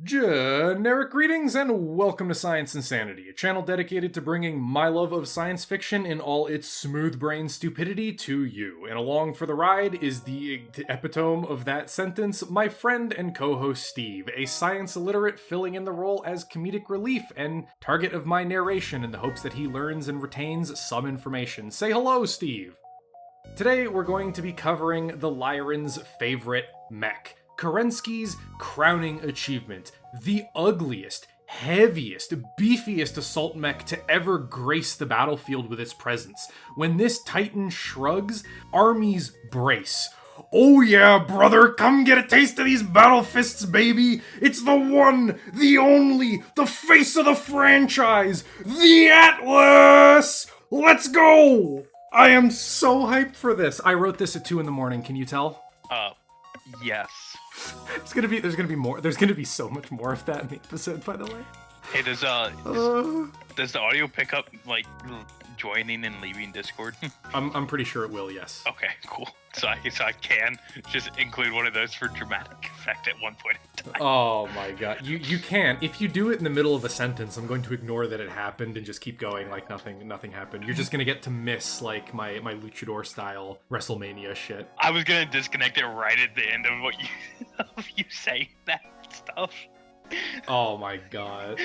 Generic greetings and welcome to Science Insanity, a channel dedicated to bringing my love of science fiction in all its smooth-brain stupidity to you. And along for the ride is the epitome of that sentence, my friend and co-host Steve, a science illiterate filling in the role as comedic relief and target of my narration in the hopes that he learns and retains some information. Say hello, Steve! Today we're going to be covering the Lyran's favorite mech. Kerensky's crowning achievement, the ugliest, heaviest, beefiest assault mech to ever grace the battlefield with its presence. When this titan shrugs, armies brace. Oh yeah, brother, come get a taste of these battle fists, baby! It's the one, the only, the face of the franchise, the Atlas! Let's go! I am so hyped for this. I wrote this at 2 in the morning, can you tell? Yes. There's gonna be more. There's gonna be so much more of that in the episode, by the way. Hey, does the audio pick up like joining and leaving Discord? I'm pretty sure it will. Yes. Okay, cool. So I can just include one of those for dramatic effect at one point in time. Oh my god, you can. If you do it in the middle of a sentence, I'm going to ignore that it happened and just keep going like nothing happened. You're just gonna get to miss like my luchador style Wrestlemania shit. I was gonna disconnect it right at the end of what you saying that stuff. Oh my god,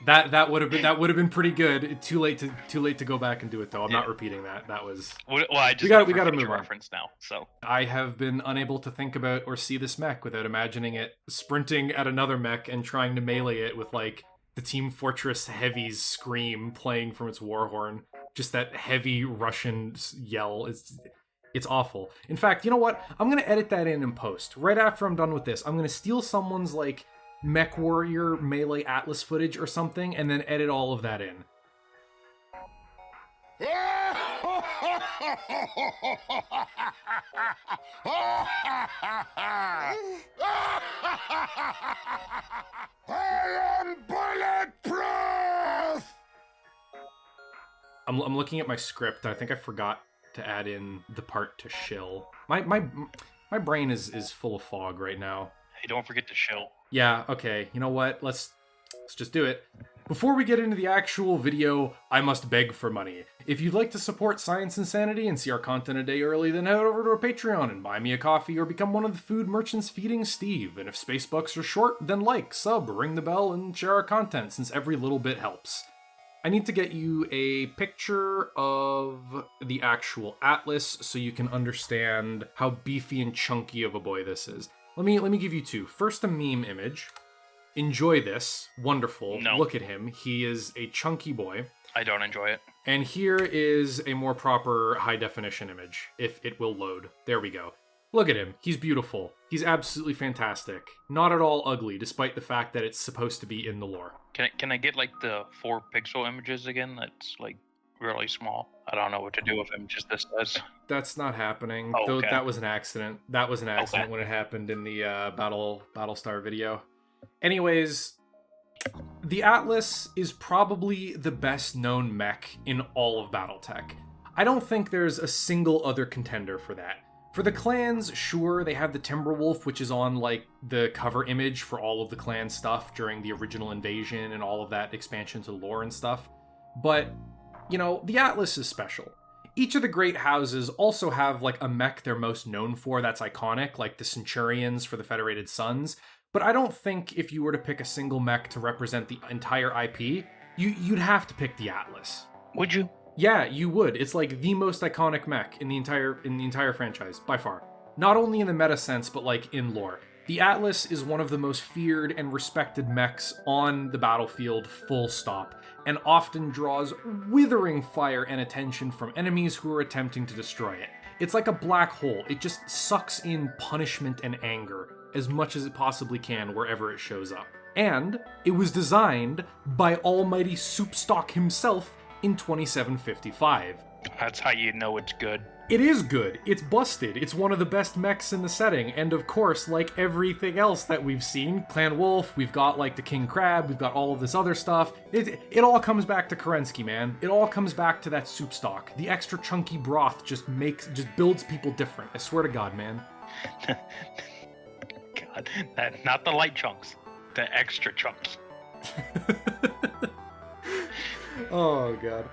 that would have been pretty good. Too late to go back and do it though. I'm not repeating that. That was. Well, I just we got to move on. Reference now. So I have been unable to think about or see this mech without imagining it sprinting at another mech and trying to melee it with like the Team Fortress Heavy's scream playing from its war horn. Just that heavy Russian yell. It's awful. In fact, you know what? I'm gonna edit that in post. Right after I'm done with this, I'm gonna steal someone's like Mech Warrior melee Atlas footage or something, and then edit all of that in. I am bulletproof! I'm looking at my script. I think I forgot to add in the part to shill. My brain is full of fog right now. Hey, don't forget to shill. Yeah, okay, you know what? Let's just do it. Before we get into the actual video, I must beg for money. If you'd like to support Science Insanity and see our content a day early, then head over to our Patreon and buy me a coffee or become one of the food merchants feeding Steve. And if space bucks are short, then like, sub, ring the bell, and share our content, since every little bit helps. I need to get you a picture of the actual Atlas so you can understand how beefy and chunky of a boy this is. Let me give you two. First, a meme image. Enjoy this. Wonderful. No. Look at him. He is a chunky boy. I don't enjoy it. And here is a more proper high-definition image, if it will load. There we go. Look at him. He's beautiful. He's absolutely fantastic. Not at all ugly, despite the fact that it's supposed to be in the lore. Can I get like the 4 pixel images again? That's like really small. I don't know what to do with images this does. That's not happening. Oh, Though okay. that was an accident. That was an accident Okay. when it happened in the Battlestar video. Anyways, the Atlas is probably the best known mech in all of Battletech. I don't think there's a single other contender for that. For the clans, sure, they have the Timberwolf, which is on like the cover image for all of the clan stuff during the original invasion and all of that expansion to the lore and stuff. But, you know, the Atlas is special. Each of the great houses also have like a mech they're most known for that's iconic, like the Centurions for the Federated Sons. But I don't think if you were to pick a single mech to represent the entire IP, you'd have to pick the Atlas. Would you? Yeah, you would. It's like the most iconic mech in the entire franchise, by far. Not only in the meta sense, but like in lore. The Atlas is one of the most feared and respected mechs on the battlefield, full stop, and often draws withering fire and attention from enemies who are attempting to destroy it. It's like a black hole. It just sucks in punishment and anger as much as it possibly can wherever it shows up. And it was designed by almighty Soupstock himself in 2755. That's how you know it's good. It is good. It's busted. It's one of the best mechs in the setting. And of course, like everything else that we've seen, Clan Wolf, we've got like the King Crab, we've got all of this other stuff. It all comes back to Kerensky, man. It all comes back to that soup stock. The extra chunky broth just builds people different. I swear to God, man. God, not the light chunks. The extra chunky. Oh, God.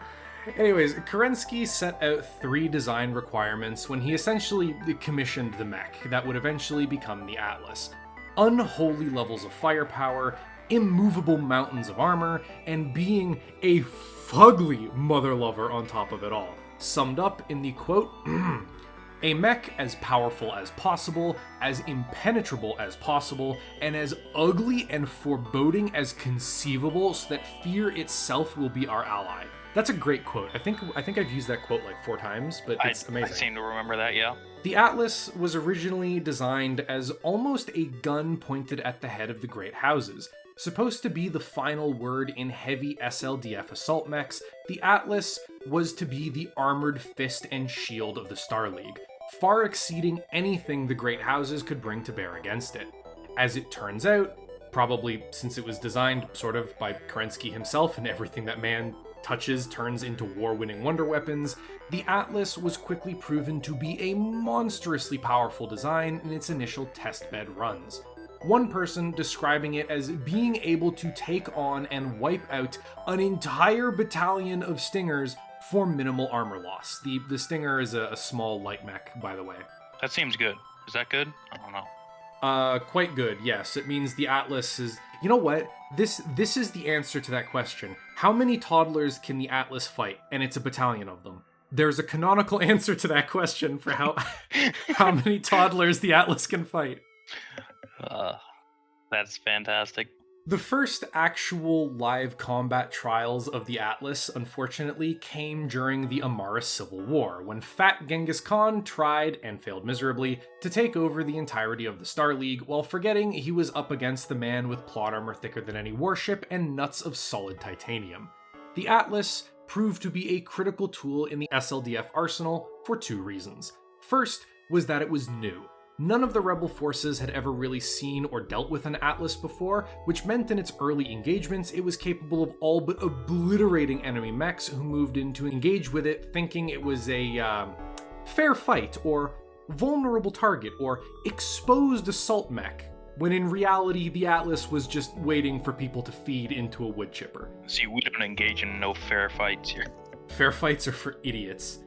Anyways, Kerensky set out 3 design requirements when he essentially commissioned the mech that would eventually become the Atlas. Unholy levels of firepower, immovable mountains of armor, and being a fugly mother lover on top of it all. Summed up in the quote, a mech as powerful as possible, as impenetrable as possible, and as ugly and foreboding as conceivable so that fear itself will be our ally. That's a great quote. I think I've used that quote like 4 times, but it's amazing. I seem to remember that, yeah. The Atlas was originally designed as almost a gun pointed at the head of the Great Houses. Supposed to be the final word in heavy SLDF assault mechs, the Atlas was to be the armored fist and shield of the Star League, far exceeding anything the Great Houses could bring to bear against it. As it turns out, probably since it was designed sort of by Kerensky himself and everything that man touches turns into war-winning wonder weapons, the Atlas was quickly proven to be a monstrously powerful design in its initial testbed runs. One person describing it as being able to take on and wipe out an entire battalion of Stingers for minimal armor loss. The Stinger is a small light mech, by the way. That seems good. Is that good? I don't know. Quite good, yes. It means the Atlas is... You know what? This is the answer to that question. How many toddlers can the Atlas fight? And it's a battalion of them. There's a canonical answer to that question for how many toddlers the Atlas can fight. That's fantastic. The first actual live combat trials of the Atlas, unfortunately, came during the Amaris Civil War, when Fat Genghis Khan tried, and failed miserably, to take over the entirety of the Star League, while forgetting he was up against the man with plot armor thicker than any warship and nuts of solid titanium. The Atlas proved to be a critical tool in the SLDF arsenal for 2 reasons. First was that it was new. None of the rebel forces had ever really seen or dealt with an Atlas before, which meant in its early engagements it was capable of all but obliterating enemy mechs who moved in to engage with it thinking it was a fair fight, or vulnerable target, or exposed assault mech, when in reality the Atlas was just waiting for people to feed into a wood chipper. See, we don't engage in no fair fights here. Fair fights are for idiots.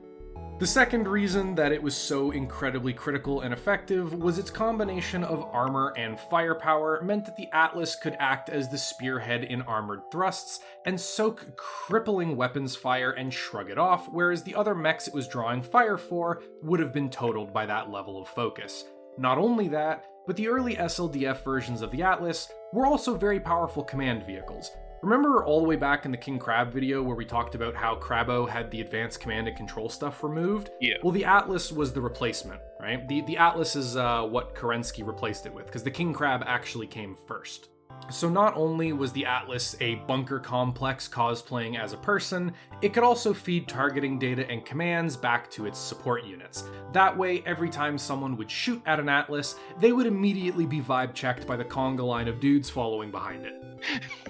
The second reason that it was so incredibly critical and effective was its combination of armor and firepower meant that the Atlas could act as the spearhead in armored thrusts and soak crippling weapons fire and shrug it off, whereas the other mechs it was drawing fire for would have been totaled by that level of focus. Not only that, but the early SLDF versions of the Atlas were also very powerful command vehicles. Remember all the way back in the King Crab video where we talked about how Crabbo had the advanced command and control stuff removed? Yeah. Well, the Atlas was the replacement, right? The Atlas is what Kerensky replaced it with, because the King Crab actually came first. So not only was the Atlas a bunker complex cosplaying as a person, it could also feed targeting data and commands back to its support units. That way, every time someone would shoot at an Atlas, they would immediately be vibe checked by the conga line of dudes following behind it.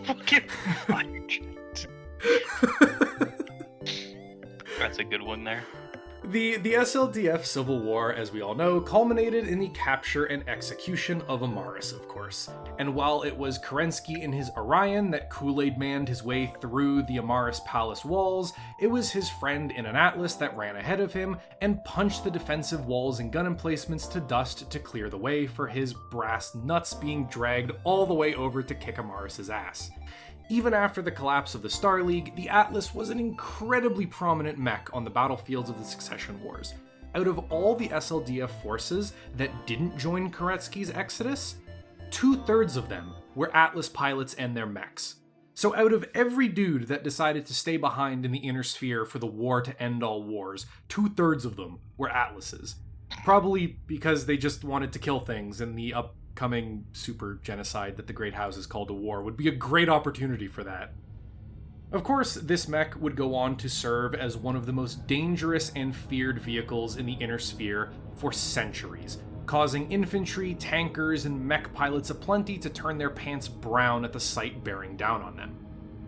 Fucking vibe checked. That's a good one there. The SLDF Civil War, as we all know, culminated in the capture and execution of Amaris, of course. And while it was Kerensky in his Orion that Kool-Aid manned his way through the Amaris Palace walls, it was his friend in an Atlas that ran ahead of him and punched the defensive walls and gun emplacements to dust to clear the way for his brass nuts being dragged all the way over to kick Amaris' ass. Even after the collapse of the Star League, the Atlas was an incredibly prominent mech on the battlefields of the Succession Wars. Out of all the SLDF forces that didn't join Kerensky's exodus, 2/3 of them were Atlas pilots and their mechs. So out of every dude that decided to stay behind in the inner sphere for the war to end all wars, 2/3 of them were Atlases. Probably because they just wanted to kill things, and the upcoming super genocide that the Great Houses called a war would be a great opportunity for that. Of course, this mech would go on to serve as one of the most dangerous and feared vehicles in the inner sphere for centuries, causing infantry, tankers, and mech pilots aplenty to turn their pants brown at the sight bearing down on them.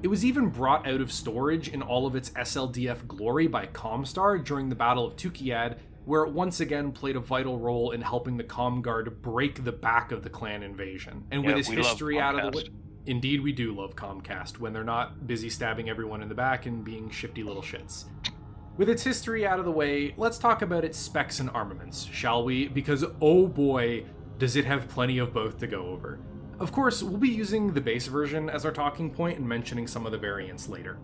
It was even brought out of storage in all of its SLDF glory by Comstar during the Battle of Tukiad, where it once again played a vital role in helping the Comguard break the back of the clan invasion. And with its history out of the way... Indeed, we do love Comcast, when they're not busy stabbing everyone in the back and being shifty little shits. With its history out of the way, let's talk about its specs and armaments, shall we? Because oh boy, does it have plenty of both to go over. Of course, we'll be using the base version as our talking point and mentioning some of the variants later.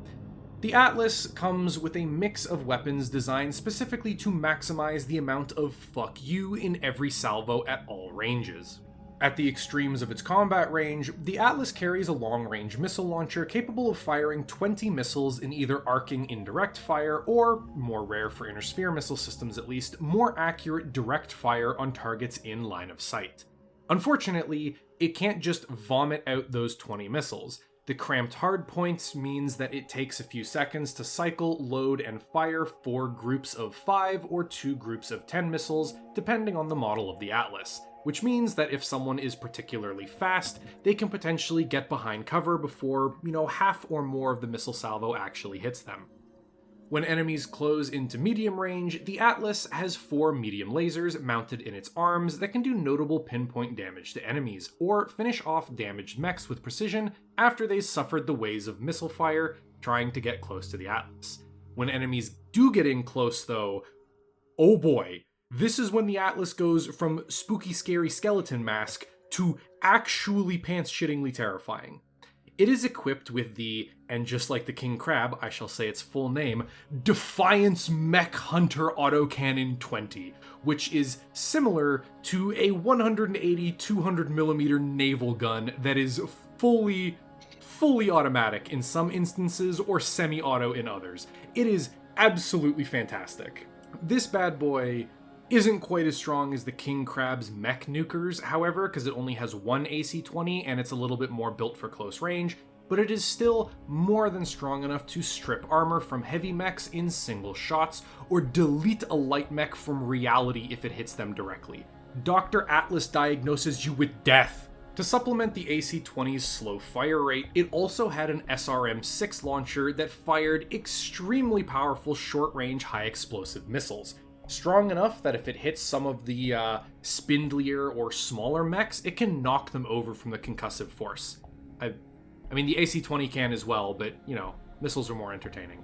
The Atlas comes with a mix of weapons designed specifically to maximize the amount of fuck you in every salvo at all ranges. At the extremes of its combat range, the Atlas carries a long-range missile launcher capable of firing 20 missiles in either arcing indirect fire or, more rare for inner sphere missile systems at least, more accurate direct fire on targets in line of sight. Unfortunately, it can't just vomit out those 20 missiles. The cramped hardpoints means that it takes a few seconds to cycle, load, and fire 4 groups of 5 or 2 groups of 10 missiles, depending on the model of the Atlas, which means that if someone is particularly fast, they can potentially get behind cover before, half or more of the missile salvo actually hits them. When enemies close into medium range, the Atlas has 4 medium lasers mounted in its arms that can do notable pinpoint damage to enemies, or finish off damaged mechs with precision after they've suffered the waves of missile fire trying to get close to the Atlas. When enemies do get in close though, oh boy, this is when the Atlas goes from spooky scary skeleton mask to actually pants-shittingly terrifying. It is equipped with the, and just like the King Crab, I shall say its full name, Defiance Mech Hunter Autocannon 20, which is similar to a 180 200mm naval gun that is fully automatic in some instances or semi-auto in others. It is absolutely fantastic. This bad boy isn't quite as strong as the King Crab's mech nukers, however, because it only has one AC-20 and it's a little bit more built for close range, but it is still more than strong enough to strip armor from heavy mechs in single shots, or delete a light mech from reality if it hits them directly. Dr. Atlas diagnoses you with death. To supplement the AC-20's slow fire rate, it also had an SRM-6 launcher that fired extremely powerful short-range high-explosive missiles. Strong enough that if it hits some of the spindlier or smaller mechs, it can knock them over from the concussive force. I mean, the AC-20 can as well, but, missiles are more entertaining.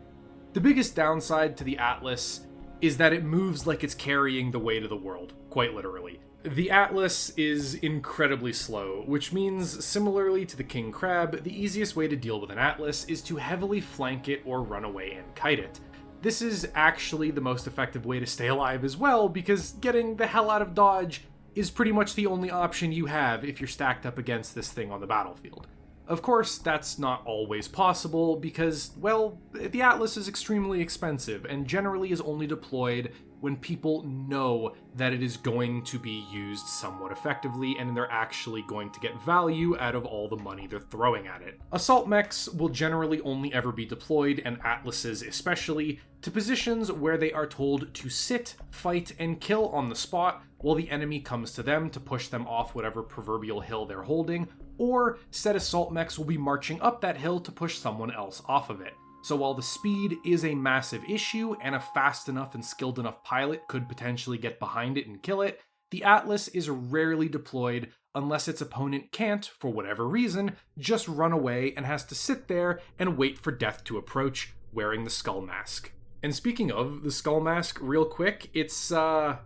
The biggest downside to the Atlas is that it moves like it's carrying the weight of the world, quite literally. The Atlas is incredibly slow, which means, similarly to the King Crab, the easiest way to deal with an Atlas is to heavily flank it or run away and kite it. This is actually the most effective way to stay alive as well, because getting the hell out of dodge is pretty much the only option you have if you're stacked up against this thing on the battlefield. Of course, that's not always possible because, well, the Atlas is extremely expensive and generally is only deployed when people know that it is going to be used somewhat effectively and they're actually going to get value out of all the money they're throwing at it. Assault mechs will generally only ever be deployed, and Atlases especially, to positions where they are told to sit, fight, and kill on the spot while the enemy comes to them to push them off whatever proverbial hill they're holding, or said assault mechs will be marching up that hill to push someone else off of it. So while the speed is a massive issue, and a fast enough and skilled enough pilot could potentially get behind it and kill it, the Atlas is rarely deployed unless its opponent can't, for whatever reason, just run away and has to sit there and wait for death to approach, wearing the skull mask. And speaking of the skull mask, real quick, it's not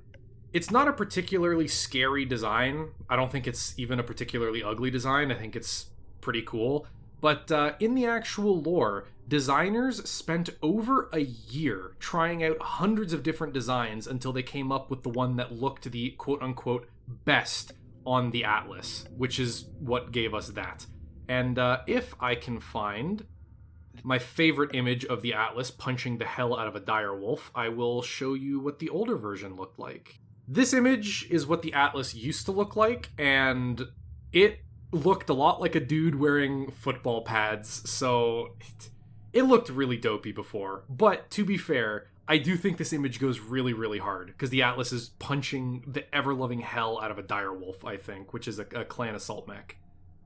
a particularly scary design. I don't think it's even a particularly ugly design. I think it's pretty cool. But in the actual lore, designers spent over a year trying out hundreds of different designs until they came up with the one that looked the quote-unquote best on the Atlas, which is what gave us that. And if I can find my favorite image of the Atlas punching the hell out of a direwolf, I will show you what the older version looked like. This image is what the Atlas used to look like, and it looked a lot like a dude wearing football pads, so it looked really dopey before. But to be fair, I do think this image goes really, really hard, because the Atlas is punching the ever-loving hell out of a direwolf, I think, which is a clan assault mech.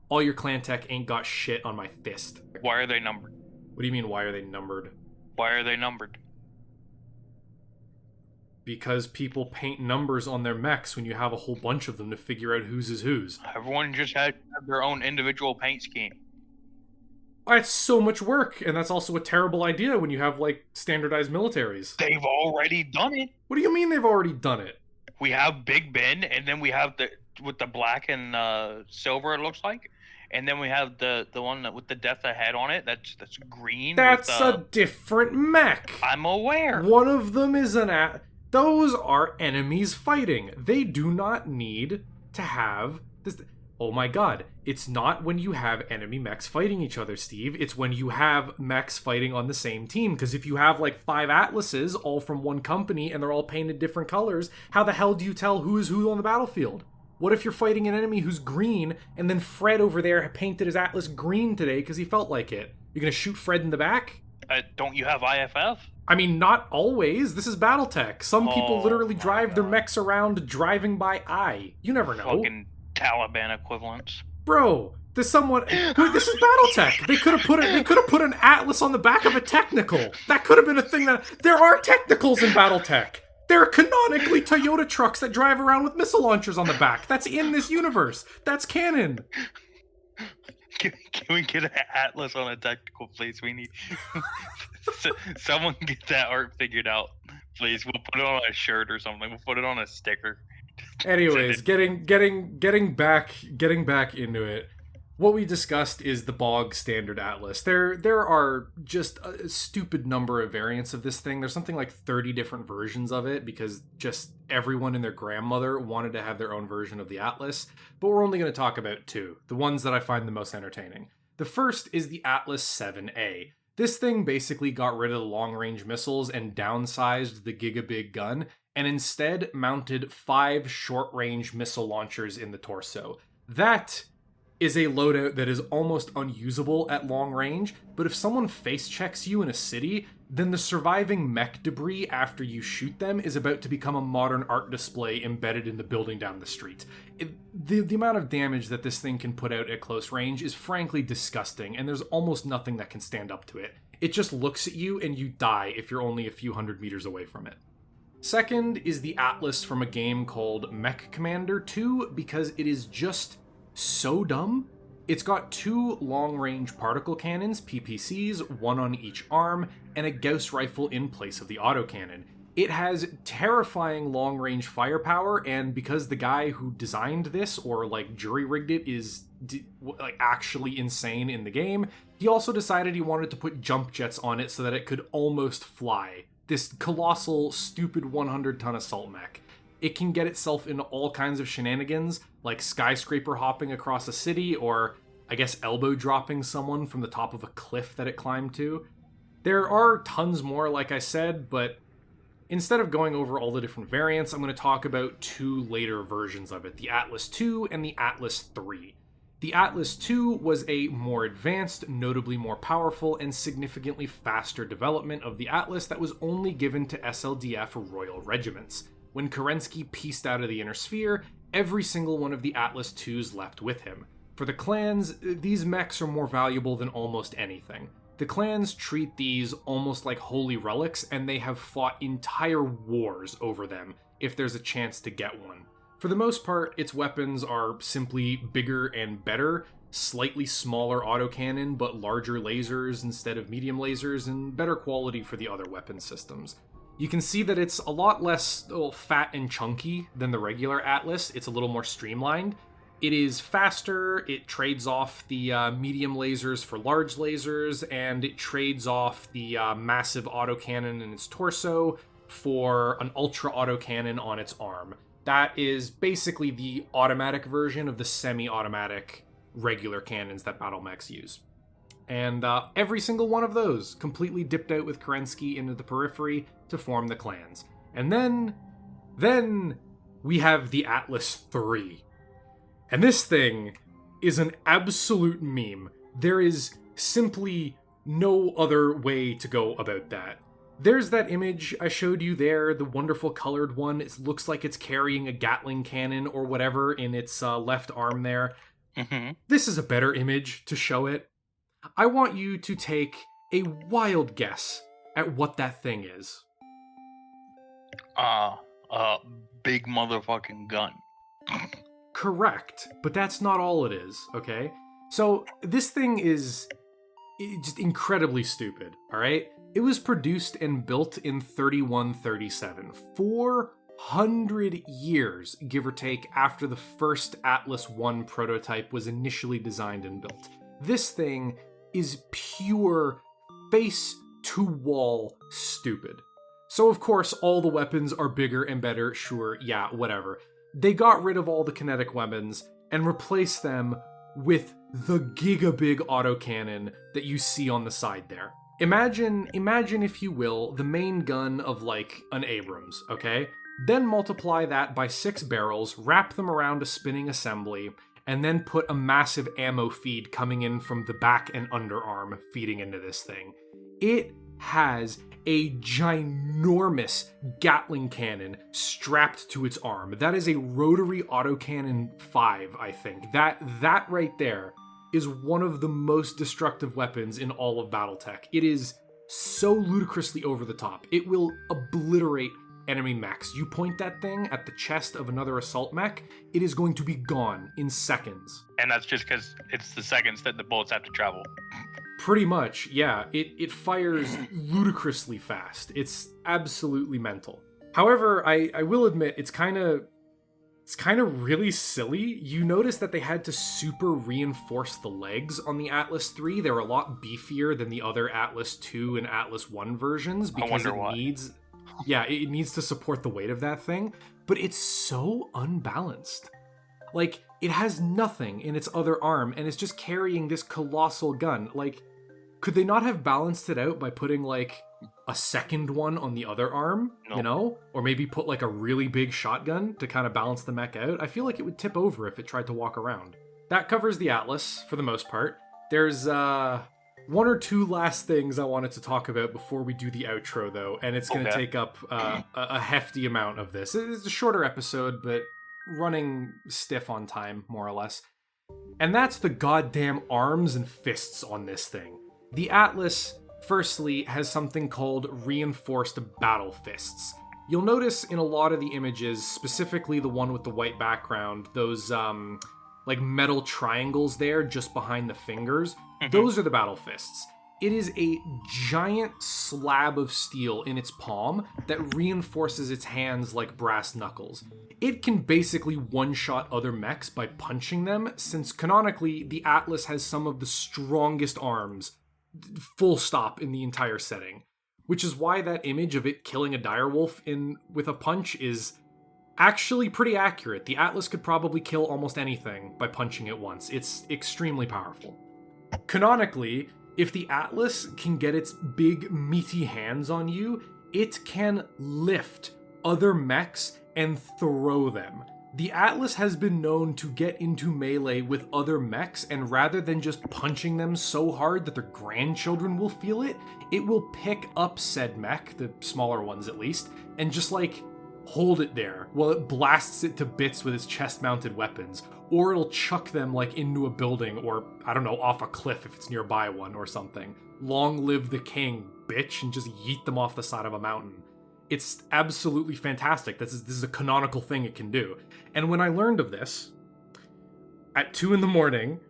All your clan tech ain't got shit on my fist. Why are they numbered? What do you mean, why are they numbered? Why are they numbered? because people paint numbers on their mechs when you have a whole bunch of them to figure out whose is whose. Everyone just had their own individual paint scheme. That's so much work, and that's also a terrible idea when you have, like, standardized militaries. They've already done it. What do you mean they've already done it? We have Big Ben, and then we have the with the black and silver, it looks like. And then we have the one that with the death ahead on it. That's green. That's with, a different mech. I'm aware. One of them is those are enemies fighting. They do not need to have this. Oh my god. It's not when you have enemy mechs fighting each other, Steve. It's when you have mechs fighting on the same team. Because if you have like 5 Atlases all from one company and they're all painted different colors, how the hell do you tell who is who on the battlefield? What if you're fighting an enemy who's green and then Fred over there painted his Atlas green today because he felt like it? You're going to shoot Fred in the back? Don't you have IFF? I mean, not always. This is Battletech. Some people literally drive their mechs around driving by eye. You never know. Fucking Taliban equivalents. Bro, there's someone. This is Battletech. They could have put an Atlas on the back of a technical. That could have been a thing. There are technicals in Battletech. There are canonically Toyota trucks that drive around with missile launchers on the back. That's in this universe. That's canon. Can we get an Atlas on a technical, please? We need someone get that art figured out, please. We'll put it on a shirt or something. We'll put it on a sticker. Anyways, getting back into it. What we discussed is the bog standard Atlas. There are just a stupid number of variants of this thing. There's something like 30 different versions of it because just everyone and their grandmother wanted to have their own version of the Atlas. But we're only going to talk about 2, the ones that I find the most entertaining. The first is the Atlas 7A. This thing basically got rid of the long-range missiles and downsized the gigabig gun, and instead mounted 5 short-range missile launchers in the torso. That is a loadout that is almost unusable at long range, but if someone face checks you in a city, then the surviving mech debris after you shoot them is about to become a modern art display embedded in the building down the street. The amount of damage that this thing can put out at close range is frankly disgusting, and there's almost nothing that can stand up to it. It just looks at you and you die if you're only a few hundred meters away from it. Second is the Atlas from a game called Mech Commander 2, because it is just so dumb. It's got 2 long-range particle cannons, PPCs, 1 on each arm, and a Gauss rifle in place of the autocannon. It has terrifying long-range firepower, and because the guy who designed this, or like jury-rigged it, is like actually insane in the game, he also decided he wanted to put jump jets on it so that it could almost fly. This colossal, stupid 100-ton assault mech. It can get itself into all kinds of shenanigans, like skyscraper hopping across a city, or, I guess, elbow dropping someone from the top of a cliff that it climbed to. There are tons more, like I said, but instead of going over all the different variants, I'm going to talk about 2 later versions of it, the Atlas II and the Atlas III. The Atlas II was a more advanced, notably more powerful, and significantly faster development of the Atlas that was only given to SLDF Royal Regiments. When Kerensky pieced out of the Inner Sphere, every single one of the Atlas IIs left with him. For the clans, these mechs are more valuable than almost anything. The clans treat these almost like holy relics, and they have fought entire wars over them if there's a chance to get one. For the most part, its weapons are simply bigger and better, slightly smaller autocannon but larger lasers instead of medium lasers, and better quality for the other weapon systems. You can see that it's a lot less fat and chunky than the regular Atlas. It's a little more streamlined. It is faster, it trades off the medium lasers for large lasers, and it trades off the massive autocannon in its torso for an ultra autocannon on its arm. That is basically the automatic version of the semi-automatic regular cannons that battle mechs use. And every single one of those completely dipped out with Kerensky into the periphery to form the clans. And then we have the Atlas III. And this thing is an absolute meme. There is simply no other way to go about that. There's that image I showed you there, the wonderful colored one. It looks like it's carrying a Gatling cannon or whatever in its left arm there. Mm-hmm. This is a better image to show it. I want you to take a wild guess at what that thing is. big motherfucking gun. Correct, but that's not all it is, okay? So this thing is just incredibly stupid, all right? It was produced and built in 3137, 400 years, give or take, after the first Atlas I prototype was initially designed and built. This thing is pure face-to-wall stupid. So of course, all the weapons are bigger and better, sure, yeah, whatever. They got rid of all the kinetic weapons and replaced them with the gigabig autocannon that you see on the side there. Imagine, if you will, the main gun of like an Abrams, okay? Then multiply that by 6 barrels, wrap them around a spinning assembly, and then put a massive ammo feed coming in from the back and underarm feeding into this thing. It has a ginormous Gatling cannon strapped to its arm. That is a rotary autocannon 5, I think. That right there is one of the most destructive weapons in all of Battletech. It is so ludicrously over the top. It will obliterate enemy mechs. You point that thing at the chest of another assault mech, it is going to be gone in seconds. And that's just because it's the seconds that the bullets have to travel. Pretty much, yeah. It fires ludicrously fast. It's absolutely mental. However, I will admit, it's kind of really silly. You notice that they had to super reinforce the legs on the Atlas III. They're a lot beefier than the other Atlas II and Atlas I versions because it needs to support the weight of that thing. But it's so unbalanced. Like, it has nothing in its other arm, and it's just carrying this colossal gun. Like, could they not have balanced it out by putting, like, a second one on the other arm? No. You know? Or maybe put, like, a really big shotgun to kind of balance the mech out? I feel like it would tip over if it tried to walk around. That covers the Atlas, for the most part. There's, one or two last things I wanted to talk about before we do the outro, though, and it's going to take up a hefty amount of this. It's a shorter episode, but running stiff on time, more or less. And that's the goddamn arms and fists on this thing. The Atlas, firstly, has something called reinforced battle fists. You'll notice in a lot of the images, specifically the one with the white background, those, like metal triangles there just behind the fingers, those are the battle fists. It is a giant slab of steel in its palm that reinforces its hands like brass knuckles. It can basically one-shot other mechs by punching them, since canonically, the Atlas has some of the strongest arms, full stop, in the entire setting. Which is why that image of it killing a direwolf with a punch is actually pretty accurate. The Atlas could probably kill almost anything by punching it once. It's extremely powerful. Canonically, if the Atlas can get its big, meaty hands on you, it can lift other mechs and throw them. The Atlas has been known to get into melee with other mechs, and rather than just punching them so hard that their grandchildren will feel it, it will pick up said mech, the smaller ones at least, and just like hold it there while it blasts it to bits with its chest-mounted weapons. Or it'll chuck them like into a building, or, I don't know, off a cliff if it's nearby one or something. Long live the king, bitch, and just yeet them off the side of a mountain. It's absolutely fantastic. This is a canonical thing it can do. And when I learned of this, at 2 a.m,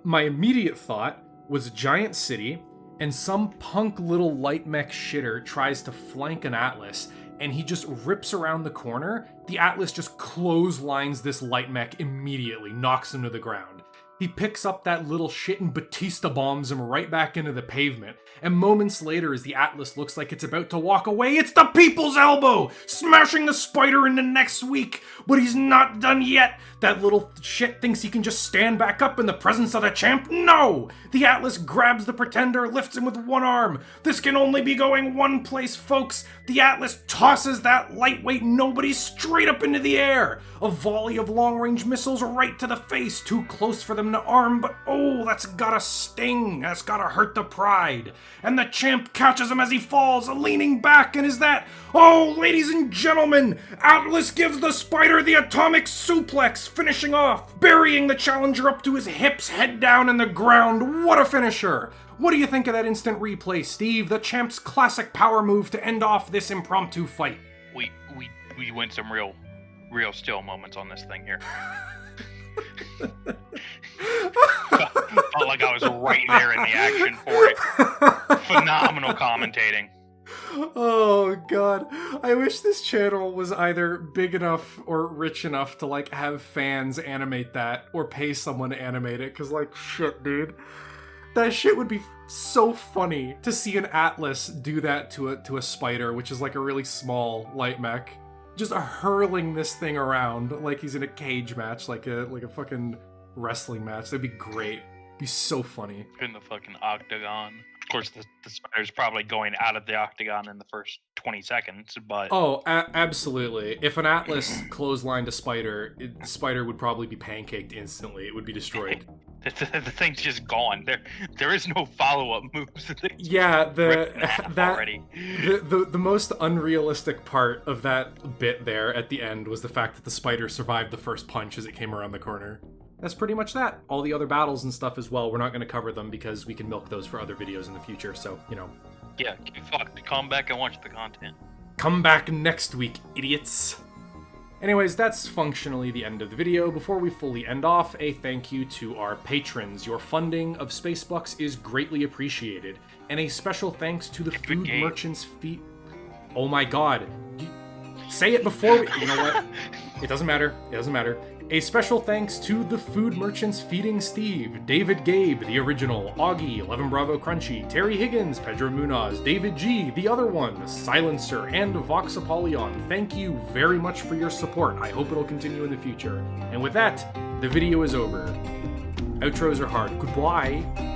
my immediate thought was a giant city, and some punk little light mech shitter tries to flank an Atlas, and he just rips around the corner. The Atlas just clotheslines this light mech immediately, knocks him to the ground. He picks up that little shit and Batista bombs him right back into the pavement. And moments later, as the Atlas looks like it's about to walk away, it's the People's Elbow! Smashing the spider into next week! But he's not done yet! That little shit thinks he can just stand back up in the presence of the champ? No! The Atlas grabs the Pretender, lifts him with one arm. This can only be going one place, folks. The Atlas tosses that lightweight nobody straight up into the air. A volley of long-range missiles right to the face, too close for them to arm, but oh, that's gotta sting. That's gotta hurt the pride. And the champ catches him as he falls, leaning back, and is that, oh, ladies and gentlemen, Atlas gives the spider the atomic suplex, finishing off, burying the challenger up to his hips, head down in the ground. What a finisher! What do you think of that instant replay, Steve? The champ's classic power move to end off this impromptu fight. We we went some real still moments on this thing here. Felt like I was right there in the action for it. Phenomenal commentating. Oh god, I wish this channel was either big enough or rich enough to like have fans animate that or pay someone to animate it, because like shit, dude, that shit would be so funny to see an Atlas do that to a spider, which is like a really small light mech, just hurling this thing around like he's in a cage match, like a fucking wrestling match. That'd be great. It'd be so funny. In the fucking octagon. Of course, the spider's probably going out of the octagon in the first 20 seconds, but... Oh, absolutely. If an Atlas clotheslined a spider, the spider would probably be pancaked instantly. It would be destroyed. The thing's just gone. There is no follow-up moves. Yeah, already. The most unrealistic part of that bit there at the end was the fact that the spider survived the first punch as it came around the corner. That's pretty much that. All the other battles and stuff as well, we're not going to cover them because we can milk those for other videos in the future, so, you know. Yeah, fuck, come back and watch the content. Come back next week, idiots! Anyways, that's functionally the end of the video. Before we fully end off, a thank you to our patrons. Your funding of Spacebucks is greatly appreciated. And a special thanks to the food merchants feet. Oh my god. Say it before we... You know what? It doesn't matter. It doesn't matter. A special thanks to the food merchants feeding Steve, David Gabe, the original, Augie, 11 Bravo Crunchy, Terry Higgins, Pedro Munaz, David G, the other one, Silencer, and Vox Apollyon. Thank you very much for your support. I hope it'll continue in the future. And with that, the video is over. Outros are hard. Goodbye.